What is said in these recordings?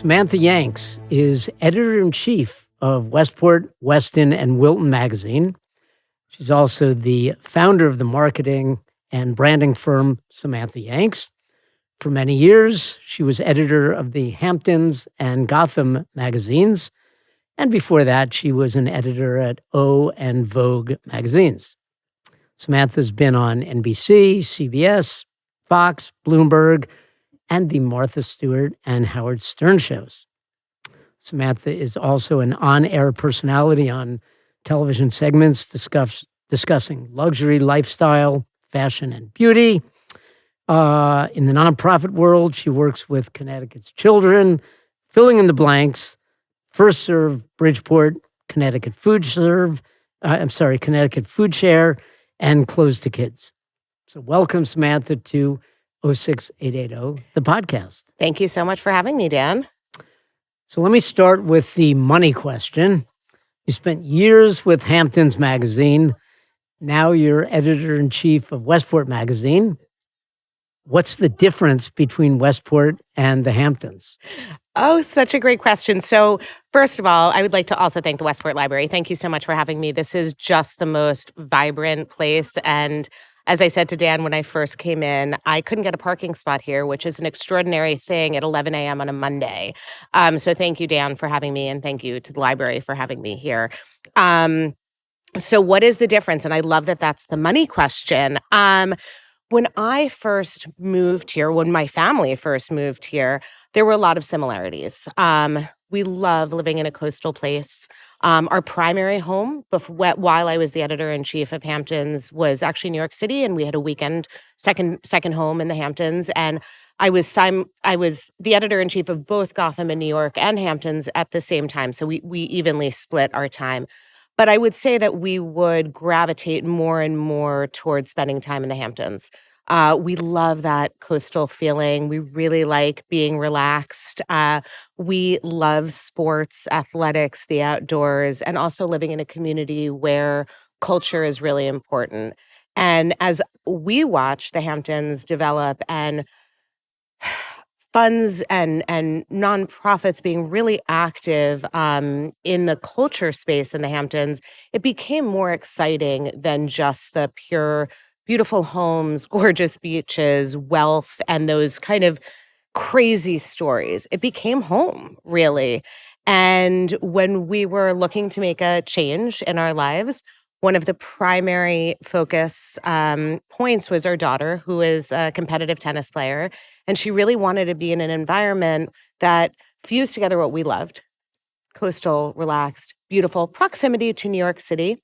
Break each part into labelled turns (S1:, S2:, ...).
S1: Samantha Yanks is editor-in-chief of Westport, Weston, and Wilton Magazine. She's also the founder of the marketing and branding firm Samantha Yanks. For many years, she was editor of the Hamptons and Gotham magazines. And before that, she was an editor at O and Vogue magazines. Samantha's been on NBC, CBS, Fox, Bloomberg, and the Martha Stewart and Howard Stern shows. Samantha is also an on-air personality on television segments discussing luxury, lifestyle, fashion, and beauty. In the nonprofit world, she works with Connecticut's children, filling in the blanks, First Serve Bridgeport, Connecticut Food Share, and Close to Kids. So welcome, Samantha, to 06880, the podcast.
S2: Thank you so much for having me, Dan.
S1: So let me start with the money question. You spent years with Hamptons magazine. Now you're editor-in-chief of Westport magazine. What's the difference between Westport and the Hamptons?
S2: Oh, such a great question. So first of all, I would like to also thank the Westport Library. Thank you so much for having me. This is just the most vibrant place. And as I said to Dan when I first came in, I couldn't get a parking spot here, which is an extraordinary thing at 11 a.m. on a Monday. So thank you, Dan, for having me, and thank you to the library for having me here. So what is the difference? And I love that that's the money question. When I first moved here, when my family first moved here, there were a lot of similarities. We love living in a coastal place. Our primary home, while I was the editor-in-chief of Hamptons, was actually New York City, and we had a weekend second home in the Hamptons. And I was the editor-in-chief of both Gotham and New York and Hamptons at the same time, so we evenly split our time. But I would say that we would gravitate more and more towards spending time in the Hamptons. We love that coastal feeling. We really like being relaxed. We love sports, athletics, the outdoors, and also living in a community where culture is really important. And as we watch the Hamptons develop and funds and nonprofits being really active in the culture space in the Hamptons, it became more exciting than just the pure beautiful homes, gorgeous beaches, wealth, and those kind of crazy stories. It became home, really. And when we were looking to make a change in our lives, one of the primary focus points was our daughter, who is a competitive tennis player. And she really wanted to be in an environment that fused together what we loved: coastal, relaxed, beautiful, proximity to New York City.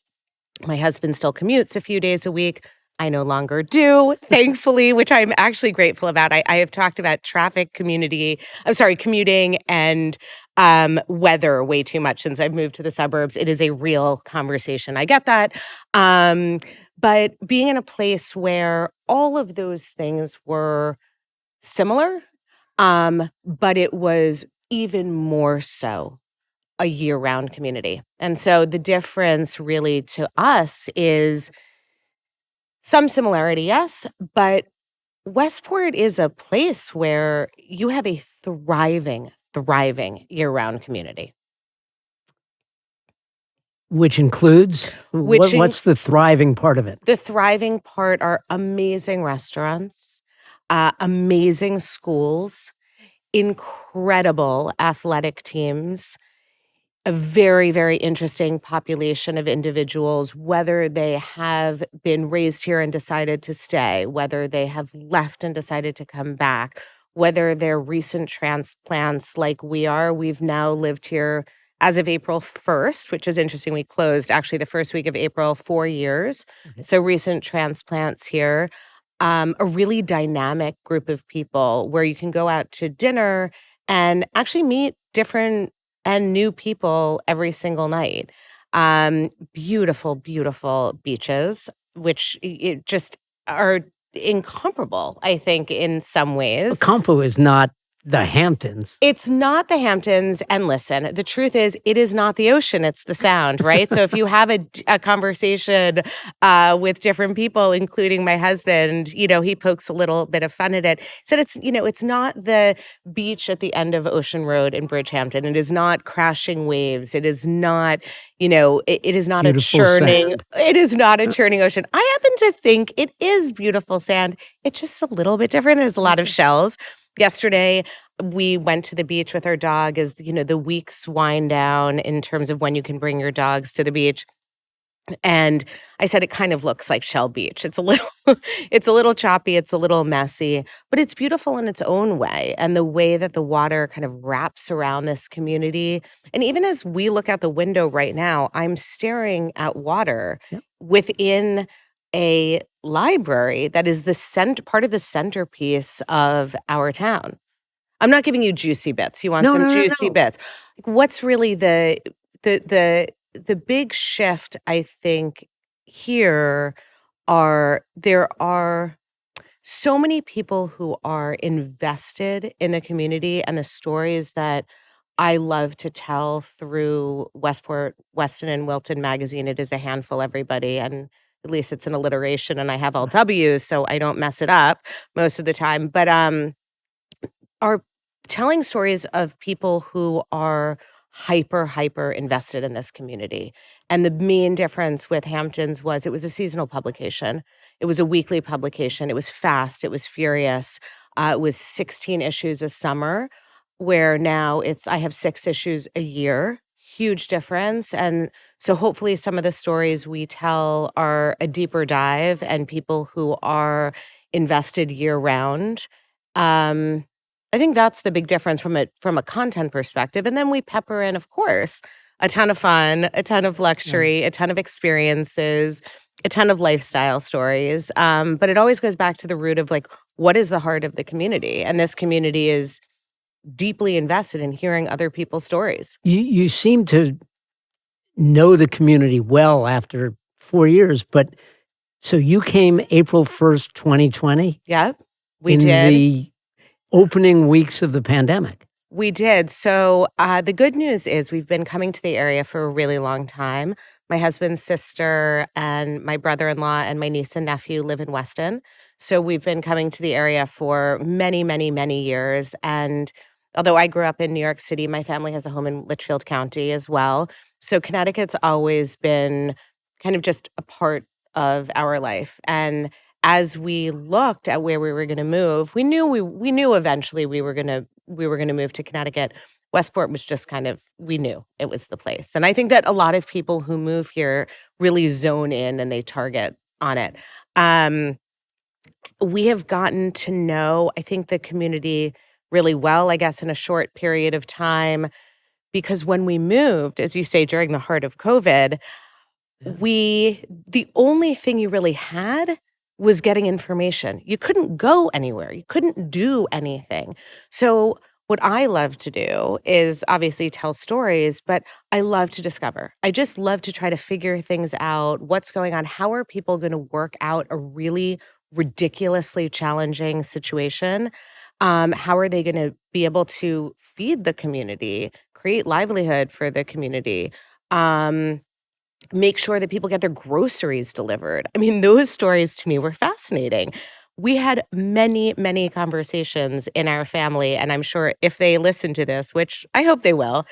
S2: My husband still commutes a few days a week. I no longer do, thankfully, which I'm actually grateful about. I have talked about commuting and weather way too much since I've moved to the suburbs. It is a real conversation. I get that. But being in a place where all of those things were similar, but it was even more so a year-round community. And so the difference really to us is some similarity, yes, but Westport is a place where you have a thriving year-round community.
S1: Which includes? What's the thriving part of it?
S2: The thriving part are amazing restaurants, amazing schools, incredible athletic teams, a very, very interesting population of individuals, whether they have been raised here and decided to stay, whether they have left and decided to come back, whether they're recent transplants like we are. We've now lived here as of April 1st, which is interesting. We closed actually the first week of April, 4 years. Okay. So recent transplants here. A really dynamic group of people where you can go out to dinner and actually meet different and new people every single night. Beautiful, beautiful beaches, which it just are incomparable, I think, in some ways.
S1: Campo is not the Hamptons.
S2: It's not the Hamptons. And listen, the truth is, it is not the ocean, it's the sound, right? So if you have a conversation with different people, including my husband, he pokes a little bit of fun at it. Said it's not the beach at the end of Ocean Road in Bridgehampton. It is not crashing waves. It is not, it is not
S1: Beautiful
S2: a churning,
S1: sand.
S2: it is not a churning ocean. I happen to think it is beautiful sand. It's just a little bit different. There's a lot of shells. Yesterday, we went to the beach with our dog as, the weeks wind down in terms of when you can bring your dogs to the beach. And I said, it kind of looks like Shell Beach. It's a little, it's a little choppy, it's a little messy, but it's beautiful in its own way. And the way that the water kind of wraps around this community. And even as we look out the window right now, I'm staring at water
S1: Yep.
S2: within a library that is part of the centerpiece of our town. I'm not giving you juicy bits. You want
S1: No,
S2: some
S1: no, no,
S2: juicy
S1: no.
S2: bits. What's really the big shift, I think, here there are so many people who are invested in the community and the stories that I love to tell through Westport, Weston and Wilton Magazine. It is a handful, everybody, and at least it's an alliteration, and I have all W's, so I don't mess it up most of the time. But are telling stories of people who are hyper invested in this community. And the main difference with Hamptons was it was a seasonal publication. It was a weekly publication. It was fast. It was furious. It was 16 issues a summer, where now I have 6 issues a year. Huge difference. And so hopefully some of the stories we tell are a deeper dive and people who are invested year round. I think that's the big difference from a content perspective. And then we pepper in, of course, a ton of fun, a ton of luxury, a ton of experiences, a ton of lifestyle stories. But it always goes back to the root of what is the heart of the community? And this community is deeply invested in hearing other people's stories.
S1: You seem to know the community well after 4 years, but so you came April 1st, 2020?
S2: Yeah, we
S1: in
S2: did.
S1: The opening weeks of the pandemic.
S2: We did. So the good news is we've been coming to the area for a really long time. My husband's sister and my brother-in-law and my niece and nephew live in Weston. So we've been coming to the area for many, many, many years. And although I grew up in New York City, my family has a home in Litchfield County as well. So Connecticut's always been kind of just a part of our life. And as we looked at where we were going to move, we knew eventually we were going to move to Connecticut. Westport was just we knew it was the place. And I think that a lot of people who move here really zone in and they target on it. We have gotten to know, I think, the community really well, I guess, in a short period of time, because when we moved, as you say, during the heart of COVID, the only thing you really had was getting information. You couldn't go anywhere. You couldn't do anything. So what I love to do is obviously tell stories, but I love to discover. I just love to try to figure things out. What's going on? How are people going to work out a really ridiculously challenging situation? How are they going to be able to feed the community, create livelihood for the community? Make sure that people get their groceries delivered. I mean, those stories to me were fascinating. We had many, many conversations in our family, and I'm sure if they listen to this, which I hope they will,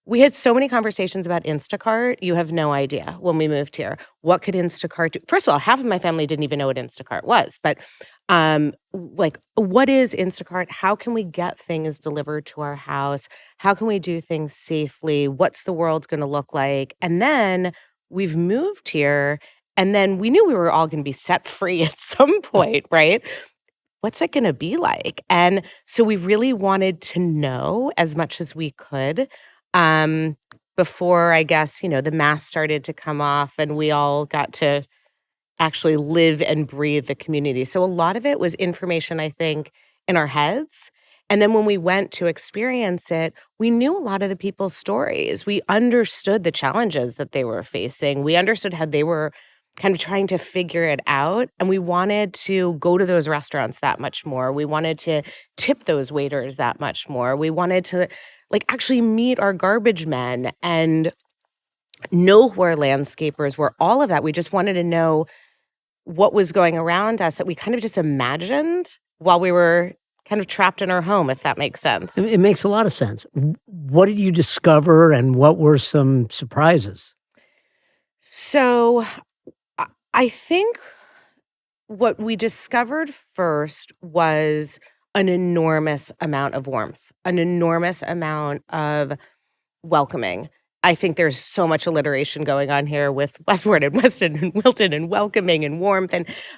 S2: we had so many conversations about Instacart. You have no idea when we moved here. What could Instacart do? First of all, half of my family didn't even know what Instacart was, but what is Instacart? How can we get things delivered to our house? How can we do things safely? What's the world going to look like? And then we've moved here, and then we knew we were all going to be set free at some point, right? What's it going to be like? And so we really wanted to know as much as we could before, I guess, the mask started to come off and we all got to actually live and breathe the community. So a lot of it was information, I think, in our heads. And then when we went to experience it, we knew a lot of the people's stories. We understood the challenges that they were facing. We understood how they were kind of trying to figure it out. And we wanted to go to those restaurants that much more. We wanted to tip those waiters that much more. We wanted to like actually meet our garbage men and know who our landscapers were, all of that. We just wanted to know what was going around us that we kind of just imagined while we were kind of trapped in our home, if that makes sense.
S1: It makes a lot of sense. What did you discover and what were some surprises?
S2: So I think what we discovered first was an enormous amount of warmth, an enormous amount of welcoming. I think there's so much alliteration going on here with Westport and Weston and Wilton and welcoming and warmth.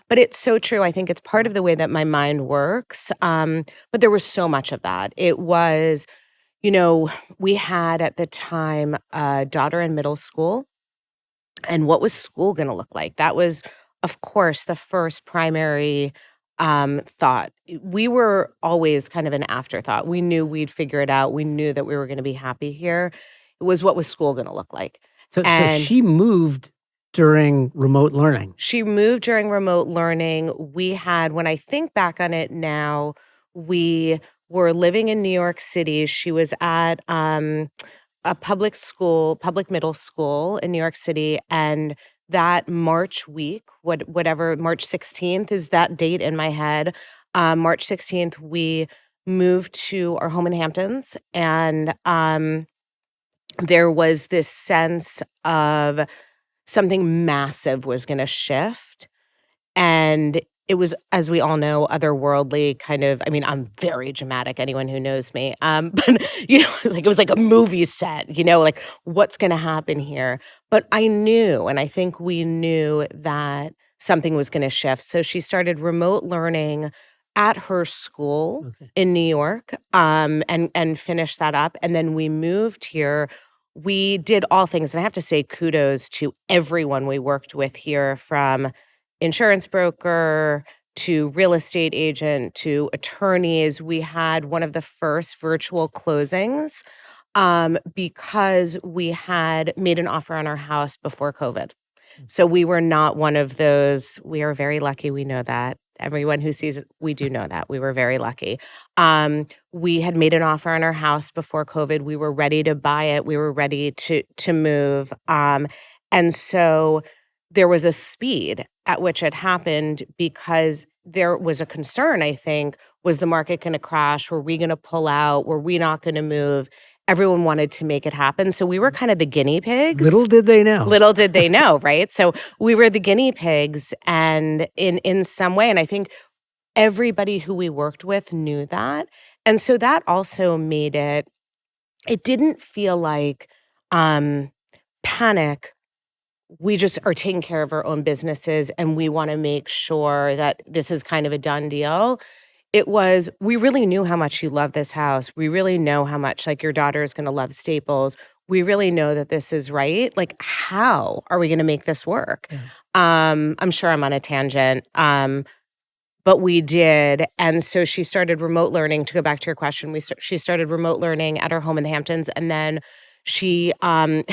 S2: But it's so true. I think it's part of the way that my mind works. But there was so much of that. It was, we had at the time a daughter in middle school. And what was school going to look like? That was, of course, the first primary thought. We were always kind of an afterthought. We knew we'd figure it out. We knew that we were going to be happy here. It was what was school going to look like.
S1: So she moved during remote learning.
S2: She moved during remote learning. We had, when I think back on it now, we were living in New York City. She was at a public middle school in New York City. And that March week, whatever, March 16th is that date in my head. March 16th, we moved to our home in Hamptons. And there was this sense of something massive was going to shift. And it was, as we all know, otherworldly kind of, I'm very dramatic, anyone who knows me. But, it was like a movie set, like what's going to happen here. But I knew, and I think we knew that something was going to shift. So she started remote learning at her school in New York and finished that up. And then we moved here. We did all things. And I have to say kudos to everyone we worked with here, from insurance broker to real estate agent to attorneys. We had one of the first virtual closings because we had made an offer on our house before COVID. So we were not one of those. We are very lucky. We know that. Everyone who sees it, we do know that. We were very lucky. We had made an offer on our house before COVID. We were ready to buy it. We were ready to move. And so there was a speed at which it happened because there was a concern, I think, was the market going to crash? Were we going to pull out? Were we not going to move? Everyone wanted to make it happen. So we were kind of the guinea pigs.
S1: Little did they know.
S2: Little did they know, right? So we were the guinea pigs, and in some way, and I think everybody who we worked with knew that. And so that also made it didn't feel like panic. We just are taking care of our own businesses and we want to make sure that this is kind of a done deal. It was, we really knew how much you love this house. We really know how much, like, your daughter is going to love Staples. We really know that this is right. Like, how are we going to make this work? Yeah. I'm sure I'm on a tangent, but we did. And so she started remote learning. To go back to your question, she started remote learning at her home in the Hamptons, and then she had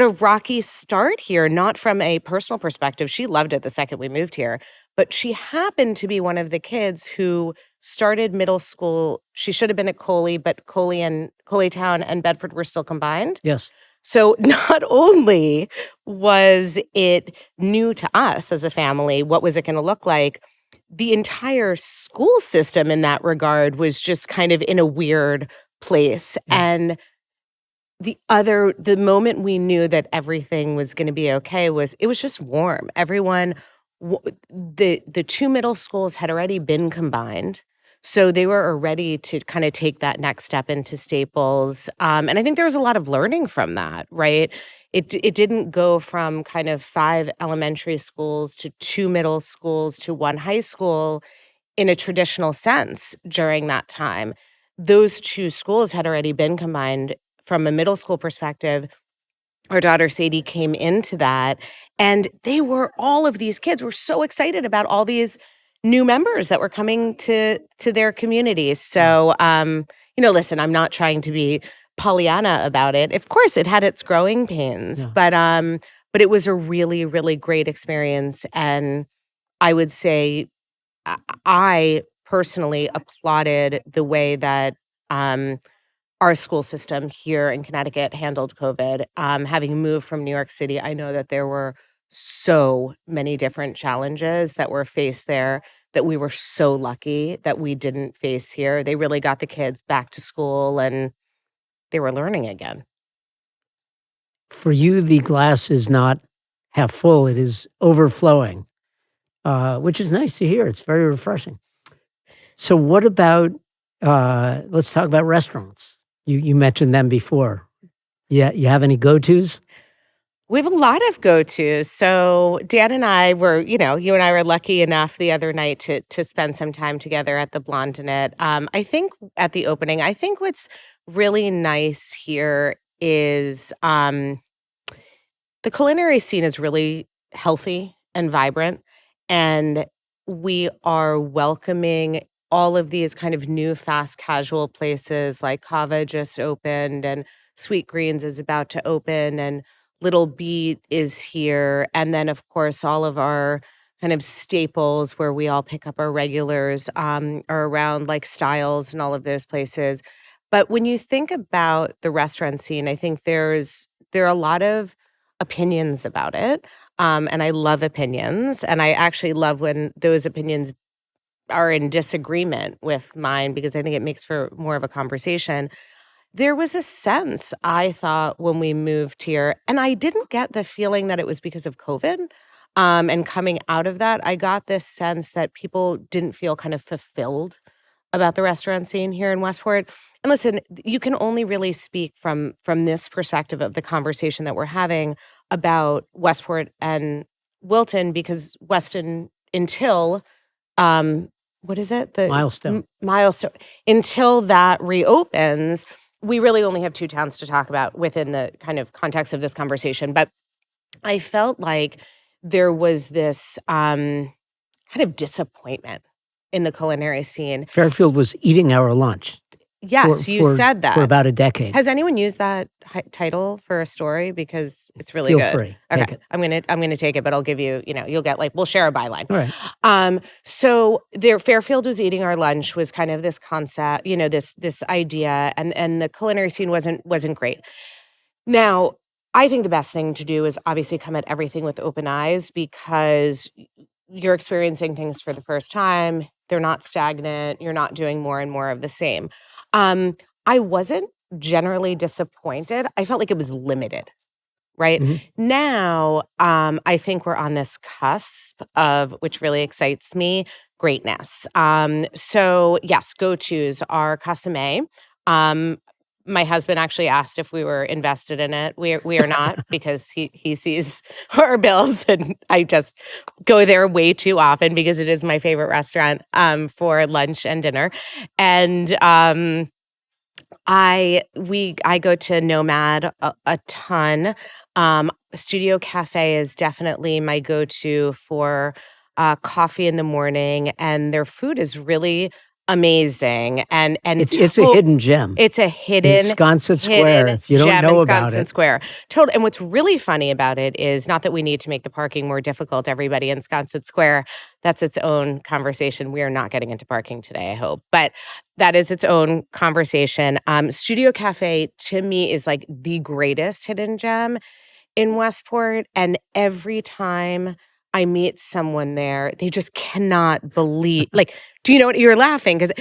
S2: a rocky start here, not from a personal perspective. She loved it the second we moved here. But she happened to be one of the kids who started middle school. She should have been at Coley, but Coleytown and Bedford were still combined.
S1: Yes.
S2: So not only was it new to us as a family, what was it going to look like? The entire school system in that regard was just kind of in a weird place. And the moment we knew that everything was going to be okay it was just warm. Everyone, the two middle schools had already been combined. So they were ready to kind of take that next step into Staples. And I think there was a lot of learning from that, right? It didn't go from kind of 5 elementary schools to 2 middle schools to 1 high school in a traditional sense during that time. Those 2 schools had already been combined. From a middle school perspective, our daughter Sadie came into that, and all of these kids were so excited about all these new members that were coming to their communities. So, listen, I'm not trying to be Pollyanna about it. Of course, it had its growing pains, but But it was a really, really great experience. And I would say I personally applauded the way that our school system here in Connecticut handled COVID. Having moved from New York City, I know that there were so many different challenges that were faced there that we were so lucky that we didn't face here. They really got the kids back to school and they were learning again.
S1: For you, the glass is not half full, it is overflowing, which is nice to hear. It's very refreshing. So what about, let's talk about restaurants. You mentioned them before. Yeah, you have any go-tos?
S2: We have a lot of go-tos. So Dan and I were, you and I were lucky enough the other night to spend some time together at the Blondinette. I think at the opening, I think what's really nice here is the culinary scene is really healthy and vibrant, and we are welcoming all of these kind of new fast casual places like Kava just opened and Sweet Greens is about to open and Little Beat is here. And then, of course, all of our kind of staples where we all pick up our regulars are around like Styles and all of those places. But when you think about the restaurant scene, I think there are a lot of opinions about it. And I love opinions. And I actually love when those opinions are in disagreement with mine because I think it makes for more of a conversation. There was a sense, I thought, when we moved here, and I didn't get the feeling that it was because of COVID. And coming out of that, I got this sense that people didn't feel kind of fulfilled about the restaurant scene here in Westport. And listen, you can only really speak from this perspective of the conversation that we're having about Westport and Wilton because Weston until what is it? The
S1: Milestone.
S2: Milestone. Until that reopens, we really only have two towns to talk about within the kind of context of this conversation. But I felt like there was this kind of disappointment in the culinary scene.
S1: Fairfield was eating our lunch.
S2: Yes, you said that.
S1: For about a decade.
S2: Has anyone used that title for a story? Because it's really
S1: Feel
S2: good.
S1: free.
S2: Okay,
S1: Take it.
S2: I'm gonna take it, but I'll give you, you'll get we'll share a byline.
S1: All right.
S2: So there, Fairfield was eating our lunch was kind of this concept, this idea, and the culinary scene wasn't great. Now, I think the best thing to do is obviously come at everything with open eyes because you're experiencing things for the first time. They're not stagnant. You're not doing more and more of the same. I wasn't generally disappointed. I felt like it was limited, right?
S1: Mm-hmm.
S2: Now, I think we're on this cusp of, which really excites me, greatness. So yes, go-tos are Casame. My husband actually asked if we were invested in it. We are not because he sees our bills and I just go there way too often because it is my favorite restaurant for lunch and dinner. And I go to Nomad a ton. Studio Cafe is definitely my go-to for coffee in the morning, and their food is really amazing. And
S1: it's a hidden gem.
S2: It's a hidden
S1: in Sconset Square. If you don't know about it,
S2: Square. Total. And what's really funny about it is not that we need to make the parking more difficult. Everybody in Sconset Square, that's its own conversation. We are not getting into parking today, I hope, but that is its own conversation. Studio Cafe to me is like the greatest hidden gem in Westport, and every time I meet someone there, they just cannot believe, do you know what you're laughing? Because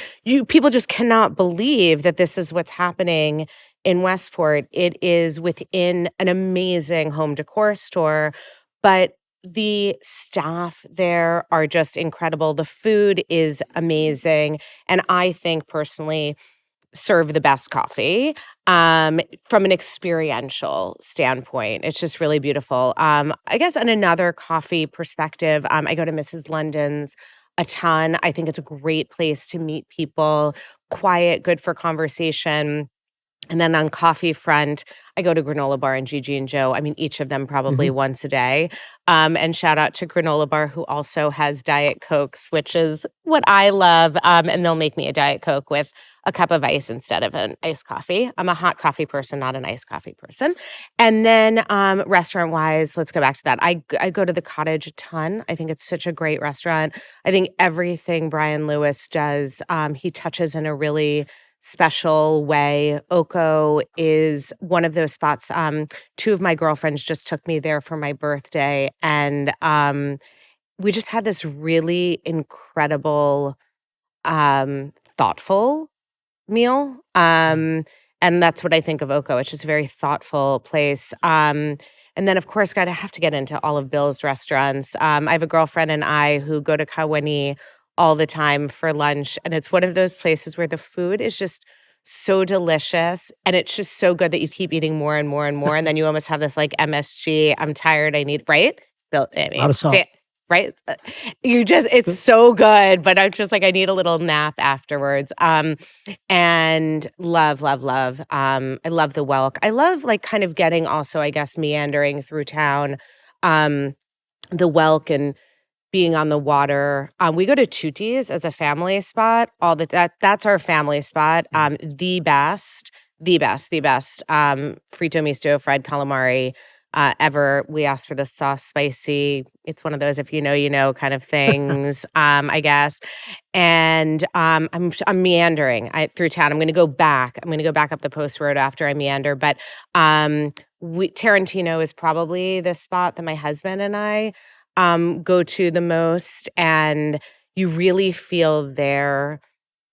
S2: people just cannot believe that this is what's happening in Westport. It is within an amazing home decor store, but the staff there are just incredible. The food is amazing. And I think personally, serve the best coffee from an experiential standpoint. It's just really beautiful. I guess on another coffee perspective, I go to Mrs. London's a ton. I think it's a great place to meet people, quiet, good for conversation. And then on coffee front, I go to Granola Bar and Gigi and Joe. I mean, each of them probably once a day. And shout out to Granola Bar, who also has Diet Cokes, which is what I love. And they'll make me a Diet Coke with a cup of ice instead of an iced coffee. I'm a hot coffee person, not an iced coffee person. And then restaurant-wise, let's go back to that. I go to the Cottage a ton. I think it's such a great restaurant. I think everything Brian Lewis does, he touches in a really special way. Oko is one of those spots. Two of my girlfriends just took me there for my birthday, and we just had this really incredible, thoughtful meal. And that's what I think of Oko. It's just a very thoughtful place. And then, of course, I have to get into all of Bill's restaurants. I have a girlfriend and I who go to Kawani all the time for lunch. And it's one of those places where the food is just so delicious. And it's just so good that you keep eating more and more and more. And then you almost have this like MSG, I'm tired, I need, right? Bill, I mean,
S1: Lot of salt.
S2: right? It's so good, but I'm just like, I need a little nap afterwards. And love. I love the Welk. I love like kind of getting also, I guess, meandering through town, the Welk and being on the water. We go to Tooties as a family spot. That's our family spot. The best. Frito misto, fried calamari ever. We asked for the sauce spicy. It's one of those if you know, you know kind of things, I guess. And I'm meandering through town. I'm going to go back. I'm going to go back up the post road after I meander. But Tarantino is probably the spot that my husband and I go to the most. And you really feel there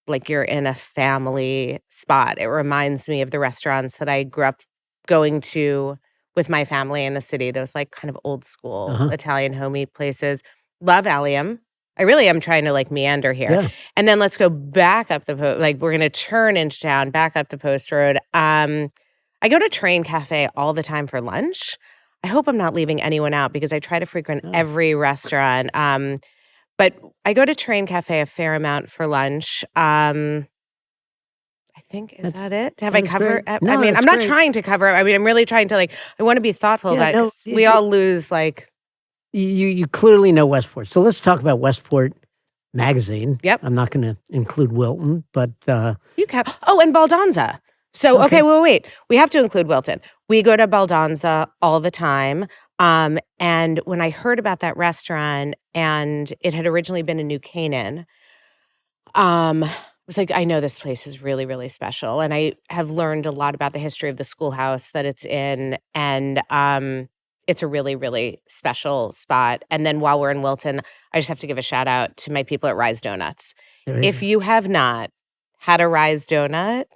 S2: like you're in a family spot. It reminds me of the restaurants that I grew up going to with my family in the city, those like kind of old school Italian homey places. Love Allium. I really am trying to like meander here.
S1: Yeah.
S2: And then let's go back up the post. Like we're going to turn into town, back up the post road. I go to Train Cafe all the time for lunch. I hope I'm not leaving anyone out because I try to frequent every restaurant. But I go to Train Cafe a fair amount for lunch. I think, is that it? Have I covered?
S1: No,
S2: I mean, I'm not trying to cover. I mean, I'm really trying to like, I want to be thoughtful about it because we all lose like.
S1: You clearly know Westport. So let's talk about Westport Magazine.
S2: Yep.
S1: I'm not going to include Wilton, but.
S2: You can. Oh, and Baldanza. So, okay, wait. We have to include Wilton. We go to Baldanza all the time. And when I heard about that restaurant and it had originally been in New Canaan, I was like, I know this place is really, really special. And I have learned a lot about the history of the schoolhouse that it's in. And it's a really, really special spot. And then while we're in Wilton, I just have to give a shout out to my people at Rise Donuts. If you have not had a Rise Donut,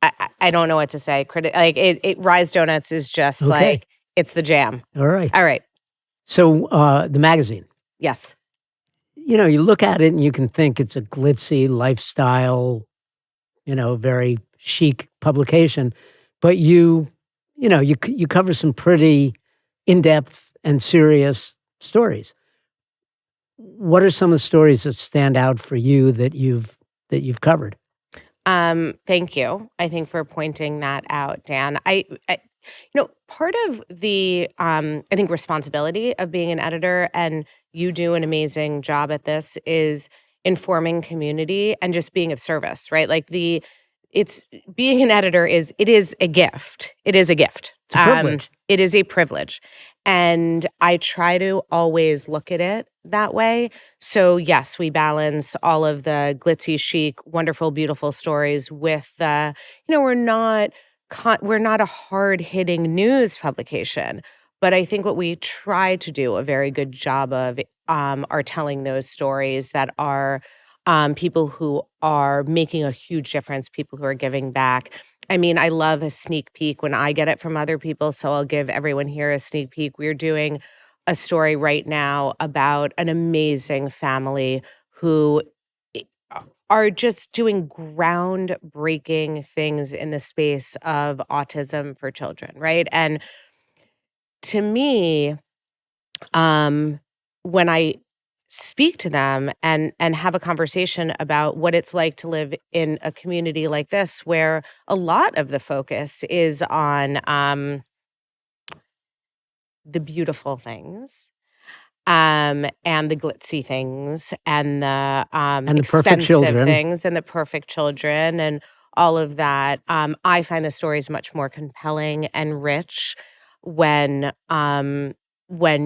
S2: I don't know what to say. Rise Donuts is just like, it's the jam.
S1: All right.
S2: All right.
S1: So the magazine.
S2: Yes.
S1: You know, you look at it and you can think it's a glitzy lifestyle, very chic publication, but you cover some pretty in-depth and serious stories. What are some of the stories that stand out for you that you've covered?
S2: Thank you. I think for pointing that out, Dan. Part of the I think responsibility of being an editor, and you do an amazing job at this, is informing community and just being of service, right? Like being an editor is a gift. It is a gift.
S1: It's a privilege.
S2: It is a privilege. And I try to always look at it that way. So yes, we balance all of the glitzy, chic, wonderful, beautiful stories with the, we're not a hard-hitting news publication. But I think what we try to do a very good job of are telling those stories that are people who are making a huge difference, people who are giving back. I mean, I love a sneak peek when I get it from other people, so I'll give everyone here a sneak peek. We're doing a story right now about an amazing family who are just doing groundbreaking things in the space of autism for children, right? And to me, when I speak to them and have a conversation about what it's like to live in a community like this, where a lot of the focus is on the beautiful things, and the glitzy things, and the
S1: And the perfect
S2: expensive
S1: children.
S2: things, and the perfect children, and all of that. I find the stories much more compelling and rich when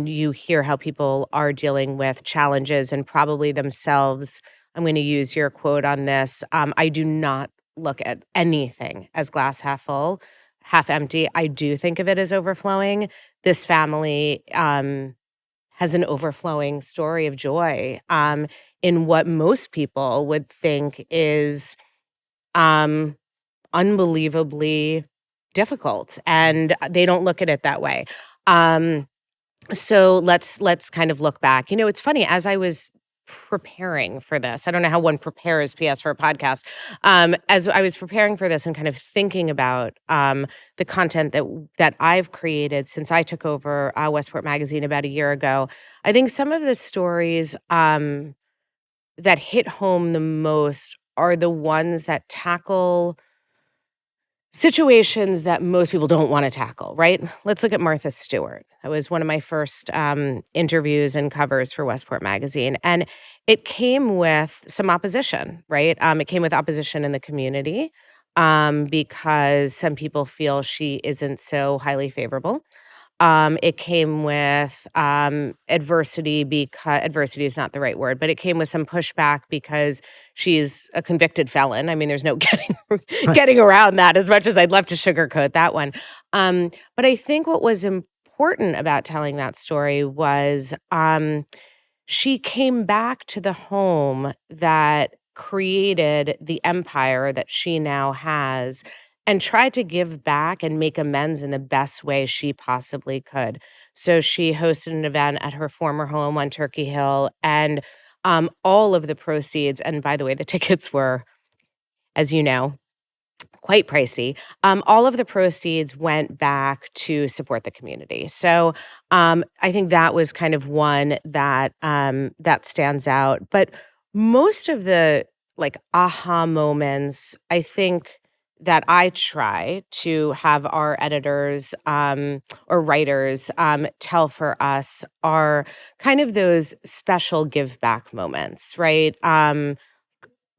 S2: you hear how people are dealing with challenges and probably themselves. I'm going to use your quote on this. I do not look at anything as glass half full, half empty. I do think of it as overflowing. This family has an overflowing story of joy in what most people would think is unbelievably difficult, and they don't look at it that way. So let's kind of look back. It's funny, as I was preparing for this, I don't know how one prepares, PS, for a podcast. As I was preparing for this and kind of thinking about the content that I've created since I took over Westport Magazine about a year ago, I think some of the stories that hit home the most are the ones that tackle situations that most people don't want to tackle, right? Let's look at Martha Stewart. That was one of my first interviews and covers for Westport Magazine. And it came with some opposition, right? It came with opposition in the community because some people feel she isn't so highly favorable. It came with adversity, because adversity is not the right word, but it came with some pushback because she's a convicted felon. I mean, there's no getting around that, as much as I'd love to sugarcoat that one. But I think what was important about telling that story was she came back to the home that created the empire that she now has, and tried to give back and make amends in the best way she possibly could. So she hosted an event at her former home on Turkey Hill, and all of the proceeds, and by the way, the tickets were, as you know, quite pricey. All of the proceeds went back to support the community. So I think that was kind of one that that stands out. But most of the aha moments, I think, that I try to have our editors or writers tell for us are kind of those special give back moments, right?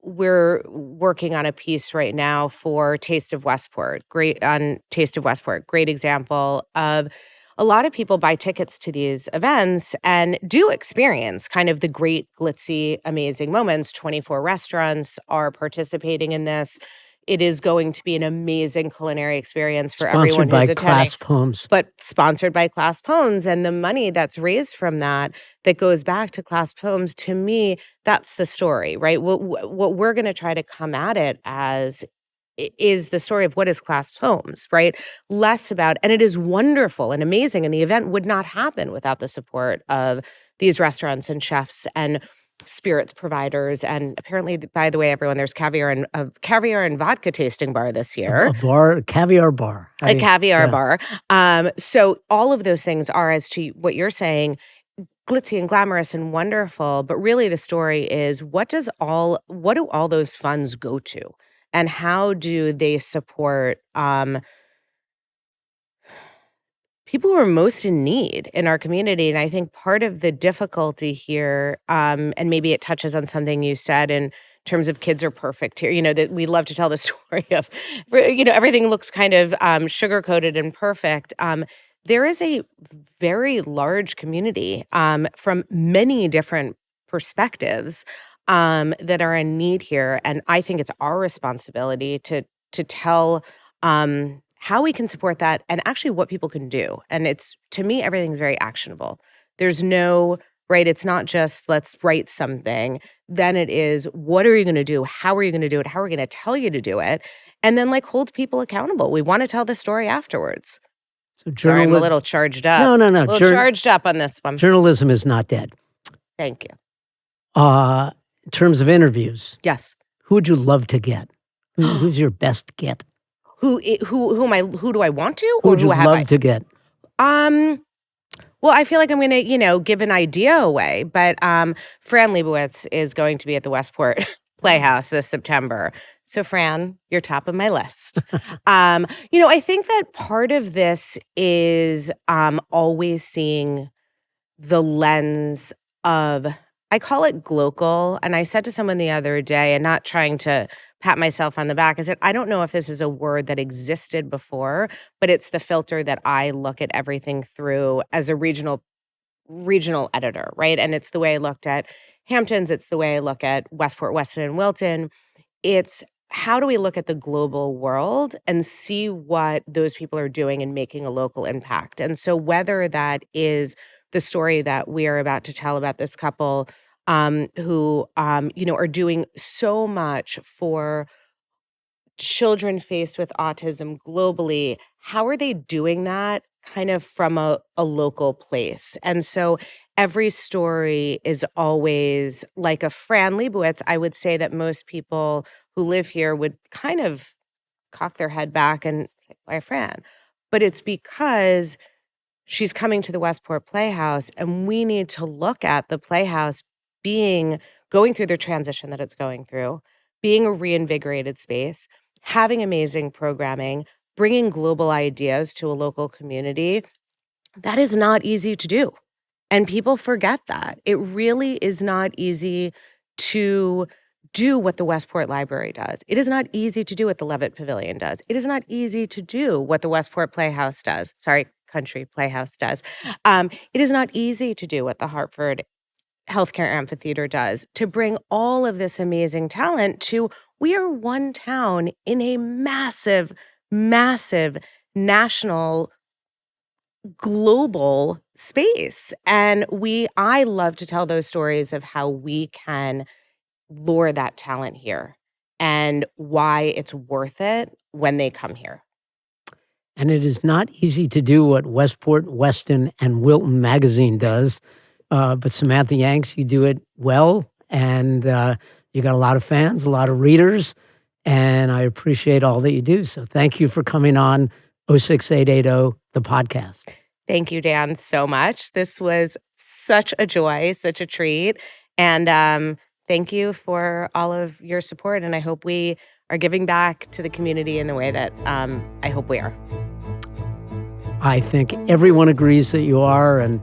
S2: We're working on a piece right now for Taste of Westport. Great example of a lot of people buy tickets to these events and do experience kind of the great, glitzy, amazing moments. 24 restaurants are participating in this. It is going to be an amazing culinary experience for everyone who's attending.
S1: Sponsored by Clasp Homes.
S2: But sponsored by Clasp Homes, and the money that's raised from that goes back to Clasp Homes, to me, that's the story, right? What we're going to try to come at it as is the story of what is Clasp Homes, right? Less about, and it is wonderful and amazing, and the event would not happen without the support of these restaurants and chefs and spirits providers. And apparently, by the way, everyone, there's caviar and vodka tasting bar this year.
S1: A caviar bar.
S2: A caviar bar. So all of those things are, as to what you're saying, glitzy and glamorous and wonderful. But really the story is, what do all those funds go to? And how do they support people who are most in need in our community? And I think part of the difficulty here, and maybe it touches on something you said in terms of kids are perfect here, that we love to tell the story of, everything looks kind of sugar-coated and perfect. There is a very large community from many different perspectives that are in need here. And I think it's our responsibility to tell how we can support that, and actually what people can do. And to me, everything's very actionable. There's no, right, it's not just let's write something. Then it is, what are you going to do? How are you going to do it? How are we going to tell you to do it? And then hold people accountable. We want to tell the story afterwards.
S1: So
S2: sorry, I'm a little charged up.
S1: No.
S2: A little charged up on this one.
S1: Journalism is not dead.
S2: Thank you.
S1: In terms of interviews,
S2: yes,
S1: who would you love to get? Who's your best get? Who
S2: do I want to?
S1: Who would you love to get?
S2: Well, Well, I feel like I'm going to, give an idea away, but Fran Lebowitz is going to be at the Westport Playhouse this September. So, Fran, you're top of my list. I think that part of this is always seeing the lens of, I call it glocal. And I said to someone the other day, and not trying to pat myself on the back, I said, I don't know if this is a word that existed before, but it's the filter that I look at everything through as a regional editor, right? And it's the way I looked at Hamptons. It's the way I look at Westport, Weston, and Wilton. It's how do we look at the global world and see what those people are doing and making a local impact? And so whether that is the story that we are about to tell about this couple who, are doing so much for children faced with autism globally, how are they doing that kind of from a local place? And so every story is always like a Fran Lebowitz. I would say that most people who live here would kind of cock their head back and say, why Fran? But it's because she's coming to the Westport Playhouse, and we need to look at the Playhouse going through the transition that it's going through, being a reinvigorated space, having amazing programming, bringing global ideas to a local community. That is not easy to do. And people forget that. It really is not easy to do what the Westport Library does. It is not easy to do what the Levitt Pavilion does. It is not easy to do what the Westport Playhouse does. Sorry, Country Playhouse does. It is not easy to do what the Hartford Healthcare Amphitheater does, to bring all of this amazing talent to, we are one town in a massive, massive national, global space. And I love to tell those stories of how we can lure that talent here and why it's worth it when they come here.
S1: And it is not easy to do what Westport, Weston, and Wilton Magazine does. But Samantha Yanks, you do it well, and you got a lot of fans, a lot of readers, and I appreciate all that you do. So thank you for coming on 06880, the podcast.
S2: Thank you, Dan, so much. This was such a joy, such a treat. And thank you for all of your support. And I hope we are giving back to the community in the way that I hope we are.
S1: I think everyone agrees that you are. And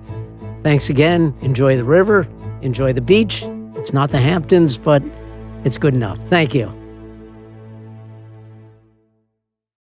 S1: thanks again. Enjoy the river. Enjoy the beach. It's not the Hamptons, but it's good enough. Thank you.